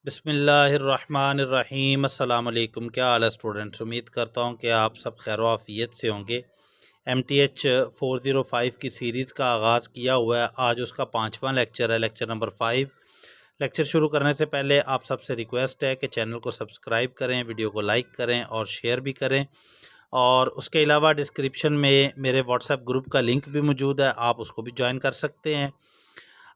बिस्मिल्लाहिर्रहमानिर्रहीम। अस्सलाम वालेकुम। क्या हाल है स्टूडेंट्स? उम्मीद करता हूँ कि आप सब खैर आफियत से होंगे। MTH 405 की सीरीज़ का आगाज़ किया हुआ है। आज उसका 5वां लेक्चर है, लेक्चर नंबर 5। लेक्चर शुरू करने से पहले आप सबसे रिक्वेस्ट है कि चैनल को सब्सक्राइब करें, वीडियो को लाइक करें और शेयर भी करें। और उसके अलावा डिस्क्रिप्शन में मेरे व्हाट्सएप ग्रुप का लिंक भी मौजूद है, आप उसको भी ज्वाइन कर सकते हैं।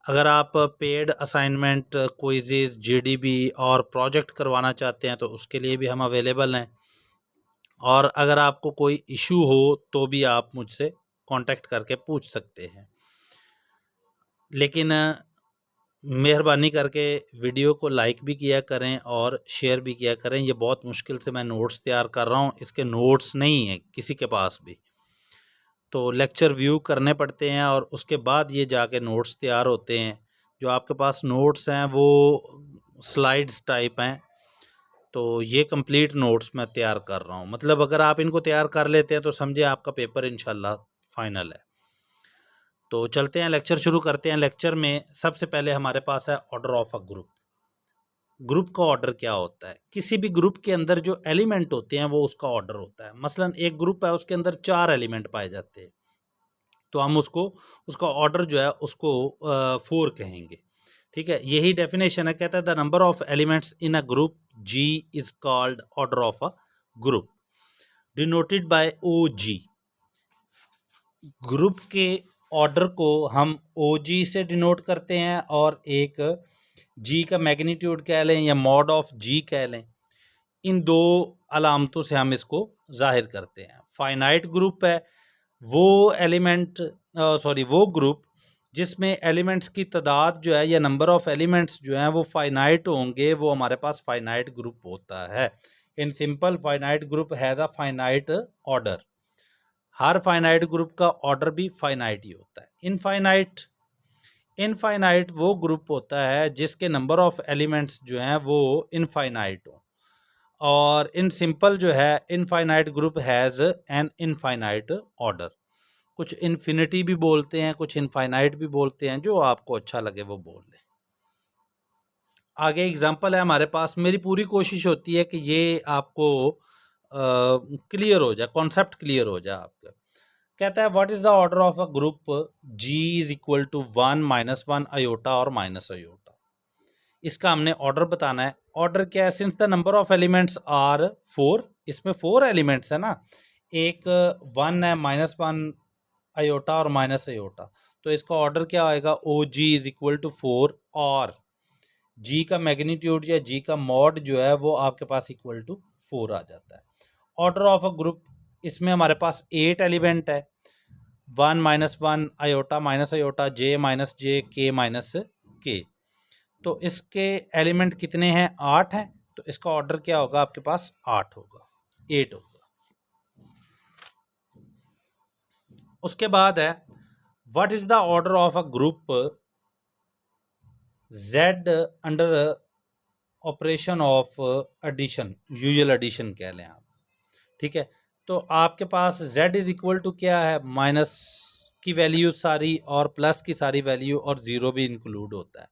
अगर आप पेड असाइनमेंट, क्विज़ेज़, GDB और प्रोजेक्ट करवाना चाहते हैं तो उसके लिए भी हम अवेलेबल हैं। और अगर आपको कोई इशू हो तो भी आप मुझसे कांटेक्ट करके पूछ सकते हैं। लेकिन मेहरबानी करके वीडियो को लाइक भी किया करें और शेयर भी किया करें। ये बहुत मुश्किल से मैं नोट्स तैयार कर रहा हूँ, इसके नोट्स नहीं हैं किसी के पास भी। तो लेक्चर व्यू करने पड़ते हैं और उसके बाद ये जाके नोट्स तैयार होते हैं। जो आपके पास नोट्स हैं वो स्लाइड्स टाइप हैं, तो ये कंप्लीट नोट्स मैं तैयार कर रहा हूँ। मतलब अगर आप इनको तैयार कर लेते हैं तो समझे आपका पेपर इंशाल्लाह फाइनल है। तो चलते हैं, लेक्चर शुरू करते हैं। लेक्चर में सबसे पहले हमारे पास है order of a group. Group का ऑर्डर क्या होता है? किसी भी ग्रुप के अंदर जो एलिमेंट होते हैं वो उसका ऑर्डर होता है। मसलन एक ग्रुप है, उसके अंदर 4 एलिमेंट पाए जाते हैं, तो हम उसको उसका ऑर्डर जो है उसको 4 कहेंगे। ठीक है, यही डेफिनेशन है। कहता है the number of elements in a group G is called order of a group denoted by OG। Group के ऑर्डर को हम OG से डिनोट करते हैं और एक G का मैग्नीट्यूड कह लें या मॉड ऑफ G कह लें। इन दो अलामतों से हम इसको जाहिर करते हैं। फाइनाइट ग्रुप है वो एलिमेंट वो ग्रुप जिसमें एलिमेंट्स की तादाद जो है या नंबर ऑफ एलिमेंट्स जो हैं वो फाइनाइट होंगे, वो हमारे पास फाइनाइट ग्रुप होता है। In simple, finite group has a finite order. Her finite group का ऑर्डर भी फाइनाइट ही होता है। इनफाइनाइट इनफाइनाइट वो ग्रुप होता है जिसके नंबर ऑफ एलिमेंट्स जो हैं वो इनफाइनाइट हो। और इन सिंपल जो है, infinite group has an infinite order. कुछ इन्फिनिटी भी बोलते हैं, कुछ इनफाइनाइट भी बोलते हैं, जो आपको अच्छा लगे वो बोल लें। आगे एग्जांपल है हमारे पास। मेरी पूरी कोशिश होती है कि ये आपको क्लियर हो जाए, कॉन्सेप्ट क्लियर हो जाए आपका। कहता है what is the order of a group G is equal to 1 -1 iota और माइनस अयोटा। इसका हमने ऑर्डर बताना है। ऑर्डर क्या है? Since the number of elements are 4, इसमें 4 एलिमेंट्स है ना, एक 1 है, -1 अयोटा और माइनस अयोटा, तो इसका ऑर्डर क्या आएगा? OG इज इक्वल टू 4 और G का मैग्नीट्यूड या G का मॉड जो है वो आपके पास इक्वल टू 4 आ जाता है। ऑर्डर ऑफ अ ग्रुप, इसमें हमारे पास 8 एलिमेंट है। 1 -1 iota minus iota, J minus J, K minus K। तो इसके एलिमेंट कितने हैं? 8 हैं। तो इसका ऑर्डर क्या होगा? आपके पास 8 होगा, 8 होगा। उसके बाद है what is the order of a group Z under operation of addition, usual addition कह लें आप। ठीक है, तो आपके पास Z इज इक्वल टू क्या है? माइनस की वैल्यू सारी और प्लस की सारी वैल्यू और ज़ीरो भी इंक्लूड होता है।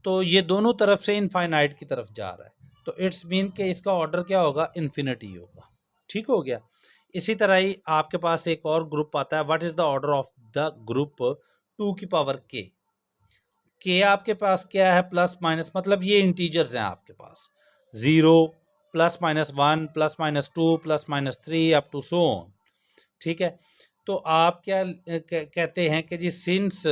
तो ये दोनों तरफ से इनफाइनाइट की तरफ जा रहा है, तो इट्स मीन कि इसका ऑर्डर क्या होगा? इन्फिनिटी होगा। ठीक हो गया। इसी तरह ही आपके पास एक और ग्रुप आता है। What is the order of the group 2 की पावर के आपके पास क्या है? प्लस माइनस, मतलब ये इंटीजर्स हैं आपके पास, 0 +-1 +-2 +-3 अप टू सो ऑन। ठीक है, तो आप क्या कहते हैं कि जी सिंस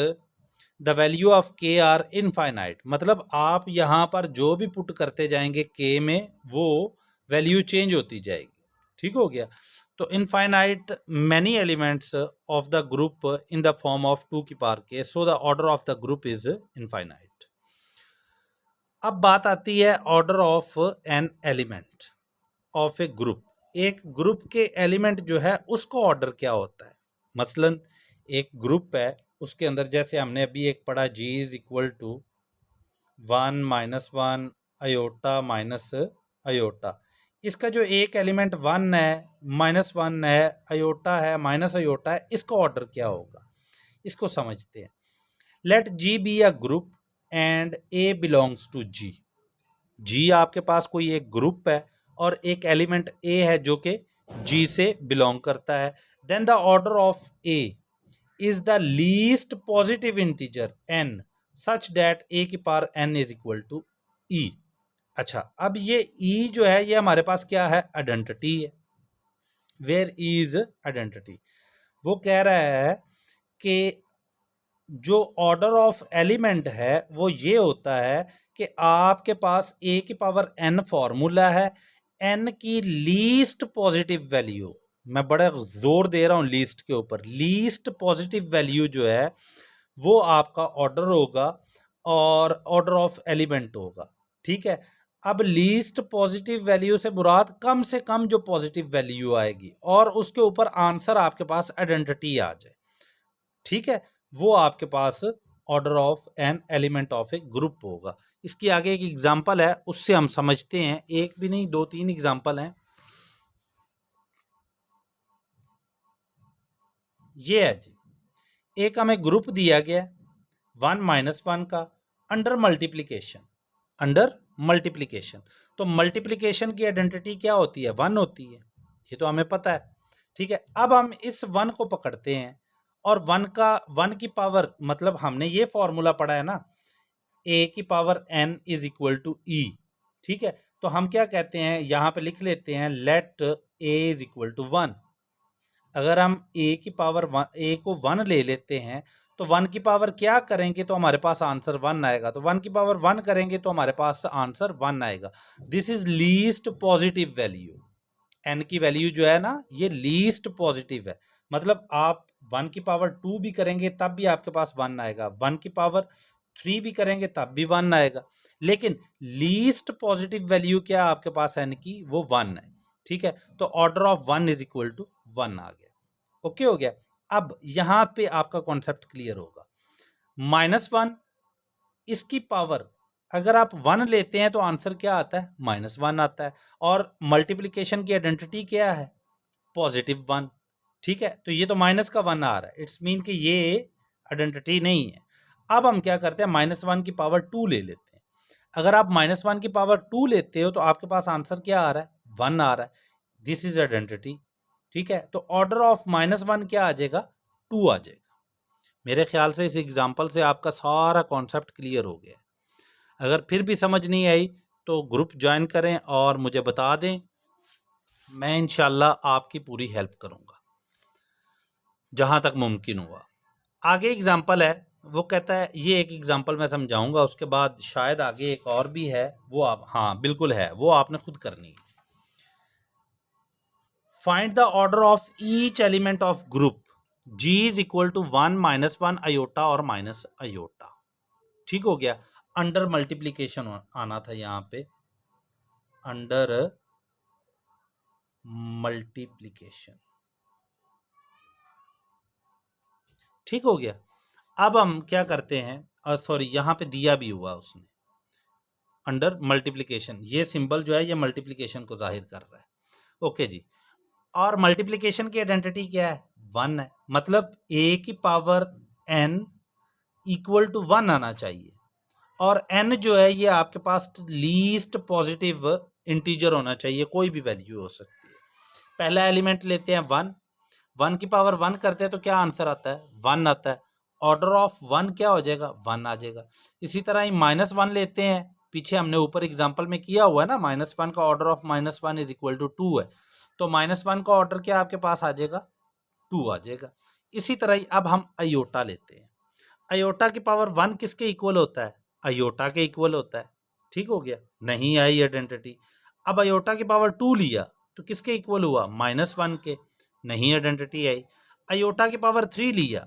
द वैल्यू ऑफ के आर इनफाइनाइट, मतलब आप यहाँ पर जो भी पुट करते जाएंगे के में वो वैल्यू चेंज होती जाएगी। ठीक हो गया। तो infinite many elements of the group in the form of 2 की पावर के, so the order of the group is infinite. अब बात आती है order of an element of a group. एक ग्रुप के एलिमेंट जो है उसको ऑर्डर क्या होता है? मसलन एक ग्रुप है, उसके अंदर जैसे हमने अभी एक पढ़ा, G is equal to 1 -1 iota minus iota. इसका जो एक एलिमेंट 1 है, -1 है, अयोटा है, माइनस अयोटा है, इसका ऑर्डर क्या होगा? इसको समझते हैं। Let G be a group and A belongs to G। जी आपके पास कोई एक ग्रुप है और एक एलिमेंट ए है जो कि जी से बिलोंग करता है, then the order of a is the least positive integer n such that a की power n is equal to e। अच्छा, अब ये e जो है ये हमारे पास क्या है, आइडेंटिटी है। वेयर इज आइडेंटिटी, वो कह रहा है कि जो ऑर्डर ऑफ एलिमेंट है वो ये होता है कि आपके पास a की पावर n फॉर्मूला है, n की लीस्ट पॉजिटिव वैल्यू, मैं बड़ा जोर दे रहा हूँ लीस्ट के ऊपर, लीस्ट पॉजिटिव वैल्यू जो है वो आपका ऑर्डर होगा और ऑर्डर ऑफ एलिमेंट होगा। ठीक है, अब लीस्ट पॉजिटिव वैल्यू से मुराद कम से कम जो पॉजिटिव वैल्यू आएगी और उसके ऊपर आंसर आपके पास आइडेंटिटी आ जाए, ठीक है, वो आपके पास order of an element of a group होगा। इसकी आगे एक एग्जांपल है, उससे हम समझते हैं, एक भी नहीं 2-3 एग्जांपल हैं। ये है जी, एक हमें ग्रुप दिया गया 1-1 का अंडर मल्टीप्लिकेशन, अंडर मल्टीप्लिकेशन। तो मल्टीप्लिकेशन की आइडेंटिटी क्या होती है, 1 होती है, ये तो हमें पता है। ठीक है, अब हम इस 1 को पकड़ते हैं और 1 की पावर, मतलब हमने ये फॉर्मूला पढ़ा है ना, a की power n is equal to e। ठीक है, तो हम क्या कहते हैं, यहाँ पे लिख लेते हैं let a is equal to 1। अगर हम a की पावर a को 1 ले लेते हैं तो 1 की पावर क्या करेंगे तो हमारे पास आंसर 1 आएगा, तो 1 की पावर 1 करेंगे तो हमारे पास आंसर 1 आएगा। This is least positive value, n की वैल्यू जो है ना ये लीस्ट पॉजिटिव है, मतलब आप 1 की पावर 2 भी करेंगे तब भी आपके पास 1 आएगा, 1 की पावर 3 भी करेंगे तब भी 1 आएगा, लेकिन लीस्ट पॉजिटिव वैल्यू क्या आपके पास n की, वो 1 है। ठीक है, तो order of 1 is equal to 1 आ गया। ओके हो गया। अब यहां पे आपका कॉन्सेप्ट क्लियर होगा। -1 इसकी पावर अगर आप 1 लेते हैं तो आंसर क्या आता है, -1 आता है, और मल्टीप्लिकेशन की आइडेंटिटी क्या है, +1। ठीक है, तो ये तो माइनस का 1 आ रहा है, इट्स मीन कि ये आइडेंटिटी नहीं है। अब हम क्या करते हैं, -1 की पावर 2 ले लेते हैं। अगर आप -1 की पावर 2 लेते हो तो आपके पास आंसर क्या आ रहा है, 1 आ रहा है, दिस इज आइडेंटिटी। ठीक है, तो ऑर्डर ऑफ -1 क्या आ जाएगा, 2 आ जाएगा। मेरे ख्याल से इस एग्जाम्पल से आपका सारा कॉन्सेप्ट क्लियर हो गया। अगर फिर भी समझ नहीं आई तो ग्रुप ज्वाइन करें और मुझे बता दें, मैं इंशाल्लाह आपकी पूरी हेल्प करूंगा जहां तक मुमकिन हुआ। आगे एग्जाम्पल है, वो कहता है, ये एक एग्जाम्पल मैं समझाऊंगा, उसके बाद शायद आगे एक और भी है, वो आप, हाँ बिल्कुल है, वो आपने खुद करनी है। Find the order of each element of group g is equal to 1 -1 iota और माइनस अयोटा। ठीक हो गया, अंडर मल्टीप्लीकेशन आना था यहाँ पे, अंडर मल्टीप्लीकेशन। ठीक हो गया। अब हम क्या करते हैं, सॉरी यहाँ पे दिया भी हुआ उसने, अंडर मल्टीप्लीकेशन, ये सिंबल जो है ये मल्टीप्लीकेशन को जाहिर कर रहा है। ओके जी, और मल्टीप्लिकेशन की आइडेंटिटी क्या है, 1 है, मतलब a की पावर n इक्वल टू 1 आना चाहिए, और n जो है ये आपके पास लीस्ट पॉजिटिव इंटीजर होना चाहिए, कोई भी वैल्यू हो सकती है। पहला एलिमेंट लेते हैं 1, 1 की पावर 1 करते हैं तो क्या आंसर आता है, 1 आता है, ऑर्डर ऑफ 1 क्या हो जाएगा, 1 आ जाएगा। इसी तरह ही -1 लेते हैं, पीछे हमने ऊपर एग्जाम्पल में किया हुआ है ना, -1 का order of -1 is equal to 2 है, तो -1 का ऑर्डर क्या आपके पास आ जाएगा, 2 आ जाएगा। इसी तरह ही अब हम अयोटा लेते हैं, अयोटा की पावर 1 किसके इक्वल होता है, अयोटा के इक्वल होता है। ठीक हो गया, नहीं आई आइडेंटिटी। अब अयोटा की पावर 2 लिया तो किसके इक्वल हुआ, -1 के, नहीं आइडेंटिटी आई। अयोटा की पावर 3 लिया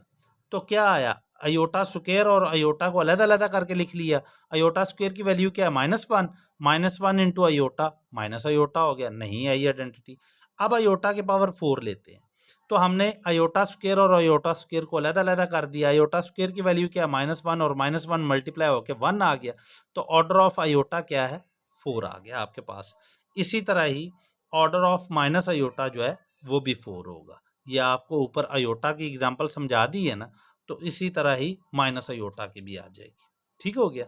तो क्या आया, अयोटा स्क्वायर और अयोटा को अलग अलग करके लिख लिया, अयोटा स्क्वायर की वैल्यू क्या है, -1, -1 इंटू अयोटा, माइनस अयोटा हो गया, नहीं आई आइडेंटिटी। अब अयोटा की पावर 4 लेते हैं, तो हमने अयोटा स्क्वायर और अयोटा स्क्वायर को अलग अलग कर दिया, अयोटा स्क्वायर की वैल्यू क्या है, -1 और -1 मल्टीप्लाई होकर 1 आ गया, तो ऑर्डर ऑफ अयोटा क्या है, 4 आ गया आपके पास। इसी तरह ही ऑर्डर ऑफ माइनस अयोटा जो है वो भी 4 होगा। ये आपको ऊपर अयोटा की एग्जांपल समझा दी है ना, तो इसी तरह ही माइनस अयोटा की भी आ जाएगी। ठीक हो गया।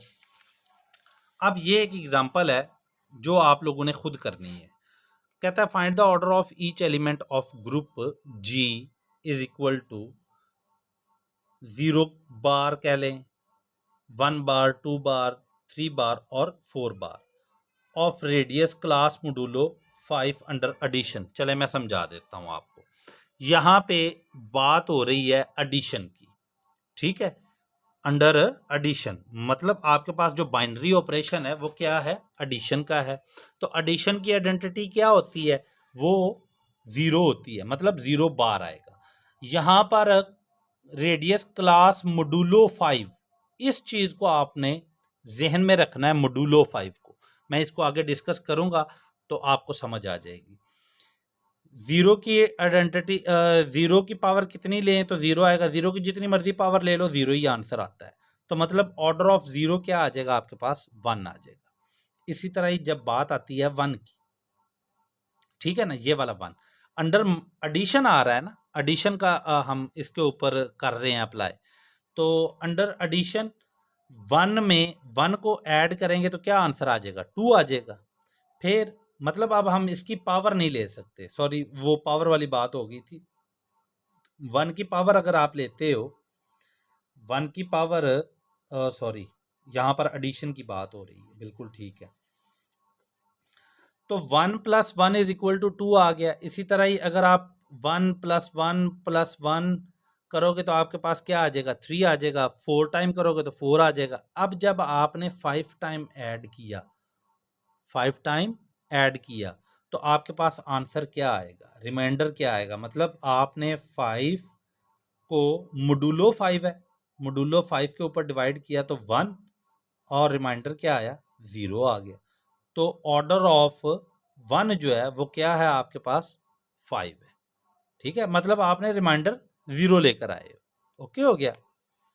अब ये एक एग्जांपल है जो आप लोगों ने खुद करनी है। कहता है find the order of each element of group G is equal to 0 बार कह लें, 1 बार, 2 बार, 3 बार और 4 बार ऑफ रेडियस क्लास मोडुलो 5 अंडर एडिशन। चले मैं समझा देता हूँ आपको। यहाँ पे बात हो रही है एडिशन की, ठीक है, अंडर एडिशन मतलब आपके पास जो बाइनरी ऑपरेशन है वो क्या है, एडिशन का है। तो एडिशन की आइडेंटिटी क्या होती है, वो 0 होती है, मतलब 0 बार आएगा। यहाँ पर रेडियस क्लास मोडुलो 5, इस चीज़ को आपने जहन में रखना है, मोडुलो 5 को। मैं इसको आगे डिस्कस करूँगा तो आपको समझ आ जाएगी। 0 की आइडेंटिटी, 0 की पावर कितनी लें तो 0 आएगा, 0 की जितनी मर्जी पावर ले लो 0 ही आंसर आता है। तो मतलब ऑर्डर ऑफ 0 क्या आ जाएगा आपके पास, 1 आ जाएगा। इसी तरह ही जब बात आती है 1 की, ठीक है ना, ये वाला 1 अंडर एडिशन आ रहा है ना, एडिशन का हम इसके ऊपर कर रहे हैं अप्लाई। तो अंडर एडिशन 1 में 1 को ऐड करेंगे तो क्या आंसर आ जाएगा, 2 आ जाएगा। फिर मतलब अब हम इसकी पावर नहीं ले सकते, सॉरी वो पावर वाली बात हो गई थी। 1 की पावर अगर आप लेते हो, 1 की पावर, सॉरी यहाँ पर एडिशन की बात हो रही है, बिल्कुल ठीक है। तो 1 + 1 इज इक्वल टू 2 आ गया। इसी तरह ही अगर आप 1 + 1 + 1 करोगे तो आपके पास क्या आ जाएगा, 3 आ जाएगा। 4 टाइम करोगे तो 4 आ जाएगा। अब जब आपने 5 टाइम ऐड किया, 5 टाइम ऐड किया तो आपके पास आंसर क्या आएगा, रिमाइंडर क्या आएगा, मतलब आपने 5 को मोडुलो 5 है, मोडुलो 5 के ऊपर डिवाइड किया तो 1 और रिमाइंडर क्या आया, 0 आ गया। तो ऑर्डर ऑफ 1 जो है वो क्या है आपके पास, 5 है, ठीक है, मतलब आपने रिमाइंडर 0 लेकर आए हो। ओके हो गया,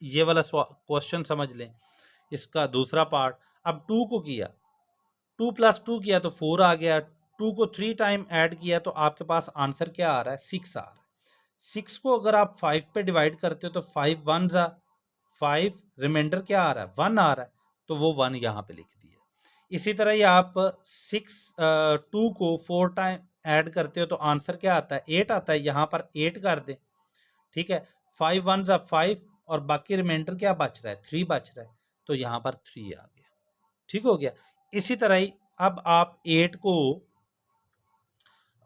ये वाला क्वेश्चन समझ लें। इसका दूसरा पार्ट, अब 2 को किया, 2 + 2 किया तो 4 आ गया। 2 को 3 टाइम ऐड किया तो आपके पास आंसर क्या आ रहा है, 6 आ रहा है। 6 को अगर आप 5 पे डिवाइड करते हो तो 5 1 ज़ा 5, रिमाइंडर क्या आ रहा है, 1 आ रहा है, तो वो 1 यहाँ पे लिख दिया। इसी तरह ही आप 2 को 4 टाइम ऐड करते हो तो आंसर क्या आता है, 8 आता है, यहाँ पर 8 कर दें, ठीक है। 5 1 ज़ा 5 और बाकी रिमाइंडर क्या बच रहा है, 3 बच रहा है, तो यहाँ पर 3 आ गया, ठीक हो गया। इसी तरह ही अब आप 8 को,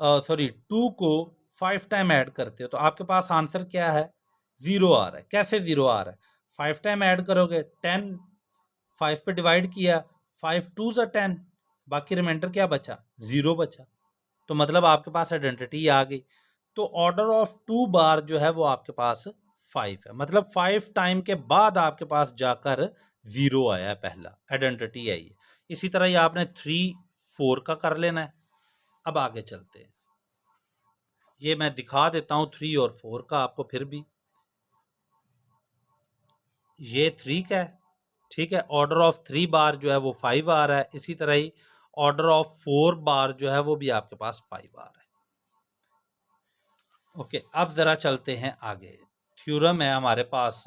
सॉरी 2 को 5 टाइम ऐड करते हो तो आपके पास आंसर क्या है, 0 आ रहा है। कैसे 0 आ रहा है, 5 टाइम ऐड करोगे 10, 5 पे डिवाइड किया, 5 2 ज़ा 10, बाकी रिमाइंडर क्या बचा, 0 बचा। तो मतलब आपके पास आइडेंटिटी आ गई। तो ऑर्डर ऑफ 2 बार जो है वो आपके पास 5 है, मतलब 5 टाइम के बाद आपके पास जाकर 0 आया है, पहला आइडेंटिटी आई है। इसी तरह ही आपने 3 4 का कर लेना है। अब आगे चलते हैं, ये मैं दिखा देता हूँ 3 और 4 का आपको फिर भी। ये 3 का है, ठीक है। ऑर्डर ऑफ 3 बार जो है वो 5 आ रहा है। इसी तरह ही ऑर्डर ऑफ 4 बार जो है वो भी आपके पास 5 आ रहा है। ओके, अब ज़रा चलते हैं आगे। थ्योरम है हमारे पास,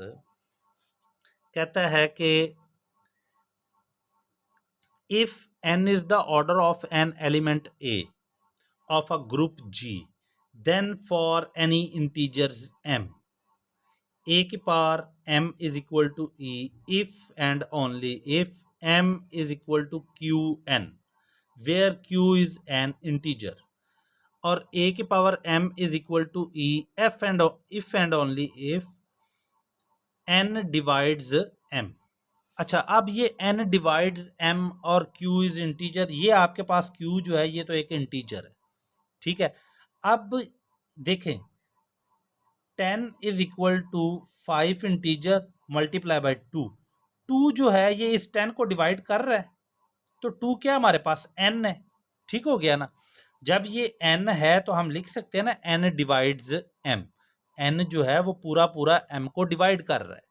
कहता है कि if n is the order of an element a of a group G, then for any integers m, a की power m is equal to e if and only if m is equal to qn, where q is an integer, और a की power m is equal to e if and only if n divides m। अच्छा, अब ये n divides m और q is integer, ये आपके पास q जो है ये तो एक इंटीजर है, ठीक है। अब देखें 10 is equal to 5 integer multiply by 2, 2 जो है ये इस 10 को डिवाइड कर रहा है, तो 2 क्या हमारे पास n है, ठीक हो गया ना। जब ये n है तो हम लिख सकते हैं ना n डिवाइड्स m, n जो है वो पूरा पूरा m को डिवाइड कर रहा है,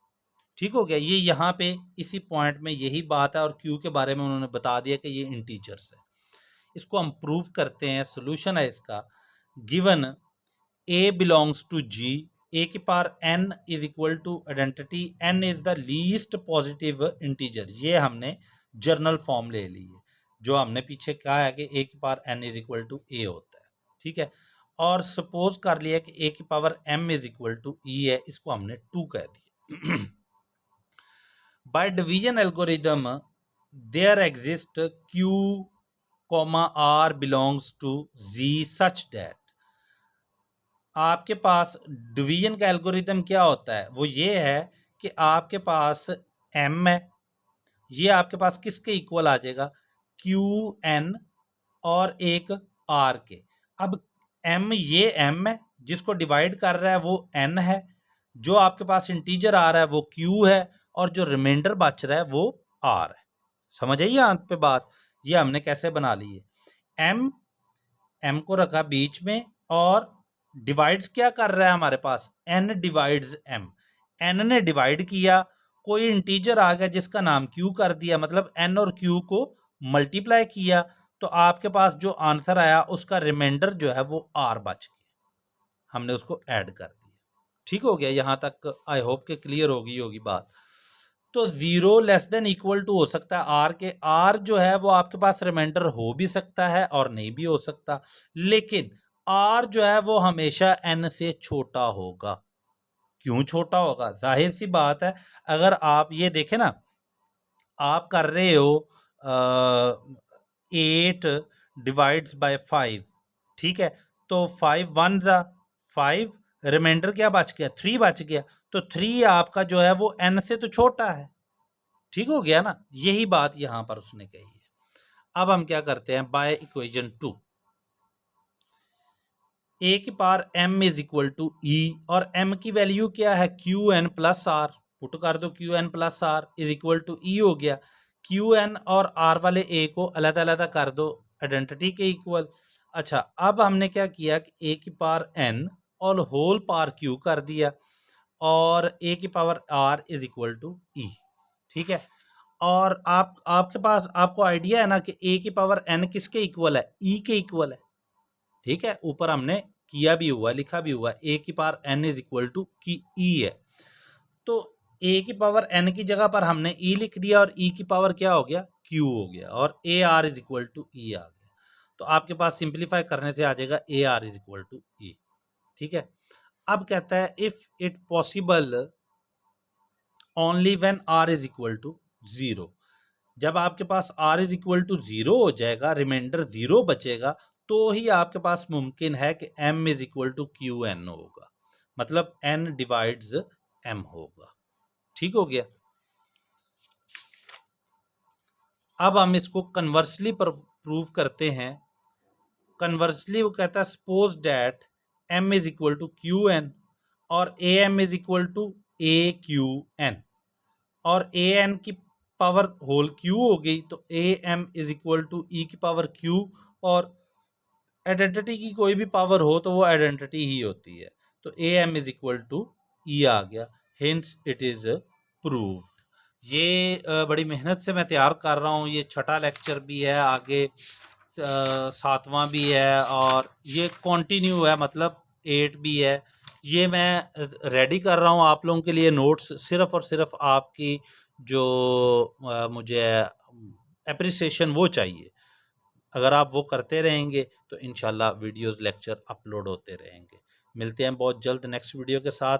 ठीक हो गया। ये यहाँ पे इसी पॉइंट में यही बात है, और q के बारे में उन्होंने बता दिया कि ये इंटीजर्स है। इसको हम प्रूव करते हैं। सोल्यूशन है इसका, given a belongs to g, a की power n is equal to identity n is the least positive integer, ये हमने जर्नल फॉर्म ले ली है, जो हमने पीछे कहा है कि a की power n is equal to a होता है, ठीक है। और सपोज कर लिया कि a की power m is equal to e है, इसको हमने 2 कह दिया। By division algorithm there exist q r belongs to z such that, आपके पास डिवीजन का एल्गोरिदम क्या होता है, वो ये है कि आपके पास m है, ये आपके पास किसके इक्वल आ जाएगा, क्यू एन और एक आर के। अब m ये m है, जिसको डिवाइड कर रहा है वो n है, जो आपके पास इंटीजर आ रहा है वो q है, और जो रिमाइंडर बच रहा है वो r है। समझ आइए अंत पे बात, ये हमने कैसे बना ली है, m को रखा बीच में, और डिवाइड्स क्या कर रहा है हमारे पास, n डिवाइड्स m, n ने डिवाइड किया, कोई इंटीजर आ गया जिसका नाम q कर दिया, मतलब n और q को मल्टीप्लाई किया, तो आपके पास जो आंसर आया उसका रिमाइंडर जो है वो r बच गया, हमने उसको ऐड कर दिया। ठीक हो गया, यहाँ तक आई होप के क्लियर होगी बात। तो 0 लेस देन इक्वल टू हो सकता है r के, r जो है वो आपके पास रिमाइंडर हो भी सकता है और नहीं भी हो सकता, लेकिन r जो है वो हमेशा n से छोटा होगा। क्यों छोटा होगा, जाहिर सी बात है, अगर आप ये देखें ना, आप कर रहे हो 8 डिवाइड्स बाय 5, ठीक है, तो 5 1 जा 5, रिमाइंडर क्या बच गया, 3 बच गया, तो 3 आपका जो है वो n से तो छोटा है। ठीक हो गया ना, यही बात यहां पर उसने कही है। अब हम क्या करते हैं, बाय इक्वेशन 2, a की power m is equal to e, और m की वैल्यू क्या है, Q N plus R, put कर दो Q N plus R is equal to E हो गया। क्यू एन और आर वाले ए को अलग अलग कर दो, आइडेंटिटी के इक्वल। अच्छा, अब हमने क्या किया कि ए की पावर एन और होल पावर क्यू कर दिया, और ए की power R is equal to E, ठीक है। और आपके पास, आपको आइडिया है ना कि ए की पावर एन किसके इक्वल है, ई के इक्वल है, ठीक है। ऊपर हमने किया भी हुआ, लिखा भी हुआ, ए की power n is equal to की ई है, तो ए की पावर एन की जगह पर हमने ई लिख दिया, और ई की पावर क्या हो गया, क्यू हो गया, और A R is equal to E आ गया। तो आपके पास सिंप्लीफाई करने से आ जाएगा A R is equal to E, ठीक है। अब कहता है if it possible only when R is equal to 0, जब आपके पास r इज इक्वल टू 0 हो जाएगा, रिमाइंडर 0 बचेगा, तो ही आपके पास मुमकिन है कि m is equal to Q n होगा, मतलब n डिवाइड्स m होगा। ठीक हो गया। अब हम इसको कन्वर्सली प्रूव करते हैं। कन्वर्सली वो कहता है suppose that m is equal to Q N और A M is equal to A Q N, और ए एन की पावर होल क्यू हो गई, तो A M is equal to E की पावर क्यू, और आइडेंटिटी की कोई भी पावर हो तो वो आइडेंटिटी ही होती है, तो A M is equal to E आ गया, हिंस इट इज प्रूव्ड। ये बड़ी मेहनत से मैं तैयार कर रहा हूँ, ये छठा लेक्चर भी है, आगे 7वां भी है, और ये कंटिन्यू है, मतलब 8 भी है। ये मैं रेडी कर रहा हूँ आप लोगों के लिए नोट्स, सिर्फ और सिर्फ आपकी जो मुझे एप्रिसिएशन वो चाहिए। अगर आप वो करते रहेंगे तो इंशाल्लाह वीडियोस लेक्चर अपलोड होते रहेंगे। मिलते हैं बहुत जल्द नेक्स्ट वीडियो के साथ,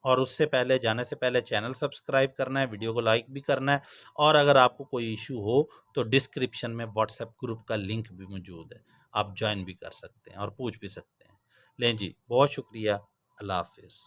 और उससे पहले, जाने से पहले चैनल सब्सक्राइब करना है, वीडियो को लाइक भी करना है, और अगर आपको कोई इशू हो तो डिस्क्रिप्शन में व्हाट्सएप ग्रुप का लिंक भी मौजूद है, आप ज्वाइन भी कर सकते हैं और पूछ भी सकते हैं। लें जी, बहुत शुक्रिया, अल्लाह हाफिज़।